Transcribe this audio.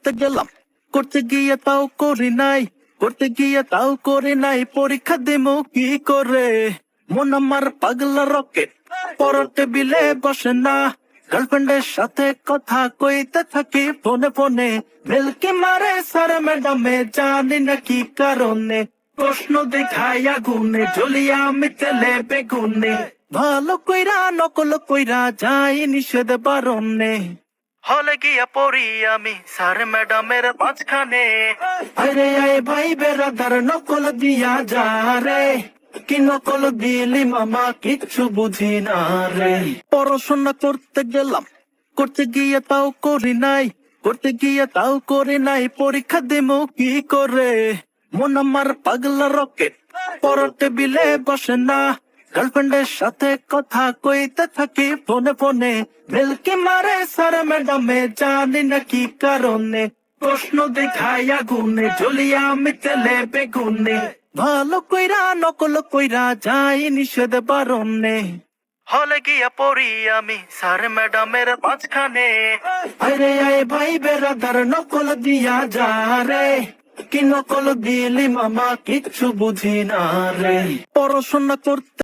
করতে গেলাম, করতে গিয়ে তাও করি নাই, করতে গিয়ে তাও করি নাই, পরীক্ষা দিমু কি করে? মন আমার পাগলা রকেট, পরের টেবিলে বসে না, গার্লফ্রেন্ডের সাথে কথা কইতে থাকি ফোনে ফোনে, বেলকি মারে স্যার ম্যাডামে জানি না কি কারণে, প্রশ্ন দেখাই আগুনে জ্বলিয়া আমি তেলে বেগুনে, ভালো কইরা নকল কইরা যাই নিষেধ বারণে, হলে গিয়া পড়ি আমি স্যার ম্যাডামের মাঝখানে, আরে আয় ভাই বেরাদার নকল দিয়া যা রে, কি নকল দিলি মামা কিচ্ছু বুঝি না রে। পড়াশোনা করতে গেলাম, করতে গিয়ে তাও করি নাই, করতে গিয়ে তাও করি নাই, পরীক্ষা দিমু কি করে? মন আমার পাগলা রকেট, পরের টেবিলে বসে না, গার্লফ্রেন্ডের সাথে কথা কইতে থাকি ফোনে ফোনে, বেলকি মারে স্যার ম্যাডামে জানি না কি কারণে, প্রশ্ন দেখাই আগুনে জ্বলিয়া আমি তেলে বেগুনে, ভালো কইরা নকল কইরা যাই নিষেধ বারণে, হলে গিয়া পড়ি আমি স্যার ম্যাডামের মাঝখানে, আরে আয় ভাই বেরাদার নকল দিয়া যা রে, কি নকল দিলি মামা কিচ্ছু বুঝি না রে। পড়াশোনা করতে